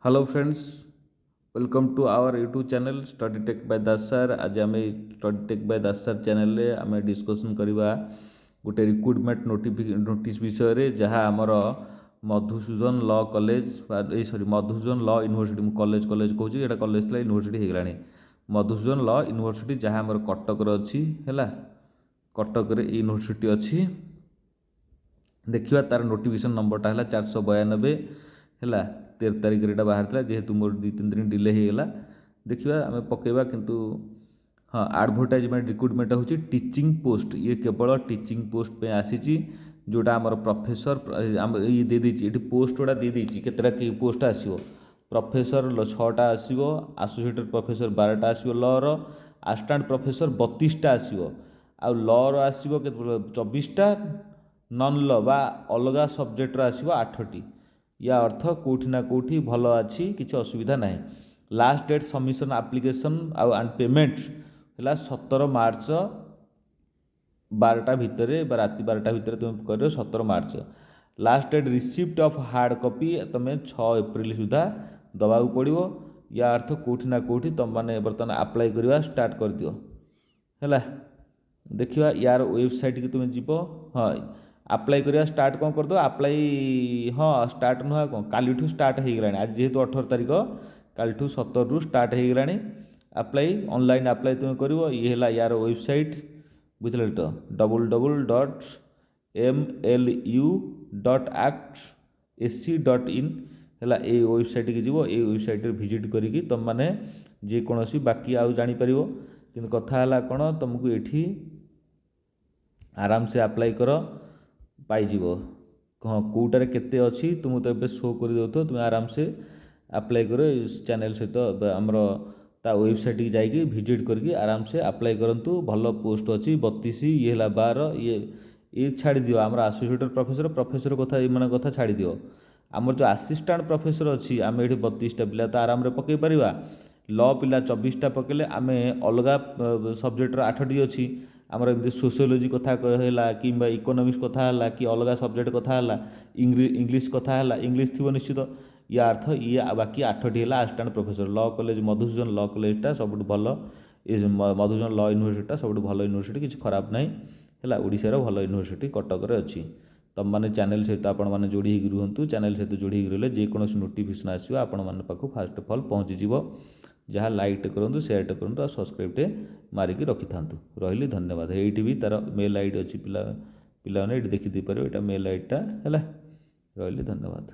Hello friends, welcome to our YouTube channel study tech by Das sir. आज आम study tech by Das sir channel रे आम discussion करवा गोटे रिक्रुटमेंट नोटिस विषय रे जहाँ आमर Madhusudan law college sorry Madhusudan law university college कहूँ ये कॉलेज था यूनिवर्सिटी हो गलानी मधुसूदन लॉ यूनिवर्सिटी जहाँ आमर कटक अच्छी है कटक यूनिवर्सिटी अच्छी देखिए तार नोटिफिकेशन नंबरटा है 492 है 13 तारिख में बाहर था जेहेतु मोर 2-3 दिन डिले होगा देखिए आम पकेबा किंतु हाँ आडभर्टाइजमेंट रिक्रुटमेंट हूँ टीचिंग पोस्ट ये केवल टीचिंग पोस्ट पे आसी जोटा आमर प्रोफेसर आम ये दे ये पोस्ट गुड़ा दे केतटा पोस्ट आसो प्रोफेसर 6टा आसो आसोसिएटेड प्रोफेसर 12टा आसो लर असिस्टेंट प्रोफेसर 32टा आसो आउ लर आसो 24टा नन ल बा अलग सब्जेक्टर आसो 8टी या अर्थ कौटी ना कौटी भल अच्छी किसी असुविधा ना। Last date submission application and payment है 17 मार्च 12टा भितर राति 12टा भितर तुम कर 17 March. Last date receipt of hard copy तुम्हें 6 एप्रिल सुधा दवा पड़ो या अर्थ कौटी ना कौटी तुम मैंने बर्तमान अप्लाई करवा स्टार्ट कर दियो है। देखिए यार वेबसाइट की तुम्हें जीव हाँ अप्लाई करिया स्टार्ट कौन कर दो अप्लाई हाँ स्टार्ट नुह कौन कालीठू स्टार्ट हो गलानी आज जेहेतु 18 तारिख कालीठू 17 रु स्टार्ट हो गलानी अप्लाई ऑनलाइन अप्लाई तुम कर ये है यार वेबसाइट बुझल तो www.mlu.act.ac.in है ये वेबसाइट की जीव ये वेबसाइट विजिट करी तुम मैंने जेकोसी बाकी आउ जापर कि कथा कौन तुमको ये आराम से अप्लाई कर पाइजिव हाँ कौटार केते अच्छी तुमको तो ये शो कर दो तुम आराम से अप्लाई कर चैनल सहित आमर ता वेबसाइट की जाइए विजिट करके आराम से अप्लाई करूँ भल पोस्ट अच्छी 32 ये है 12 ये छाड़ दियो आमर एसोसिएटेड प्रोफेसर कथा ये कथा छाड़ दियो आमर जो असिस्टेंट प्रोफेसर अच्छी आम ये 32टा पिला तो आराम पकई पार लॉ पिला 24टा पकेले आम अलग सब्जेक्टर 8टी अच्छी आमर एमती सोशियोलोजी कथा है कि इकोनॉमिक्स कथा है कि अलग सब्जेक्ट कथा है इंग्लिश कथा है इंग्लिश थी निश्चित या अर्थ ये बाकी 8टी है assistant professor law college Madhusudan law कॉलेजटा सब भल मधुसूदन लॉ यूनिवर्सिटी सब भल यूनिवर्सिटी किसी खराब ना है ओडिशार भल यूनिवर्सिटी कटक अच्छी तुम मैंने चैनल सहित आपण मैंने जोड़ी रुहतु चैनल सहित जोड़ी रही जेकोसी नोटिफिकेशन आसो आपण मैंने पाक फास्ट अफ ऑल पहुँचीज जहाँ लाइक करूँ सेयार करूँ और सब्सक्राइबटे मारिकी रखि था रही धन्यवाद। ये भी तार मेल आईडी अच्छी पिला देखी पारे यहाँ मेल आईडीटा है रही धन्यवाद।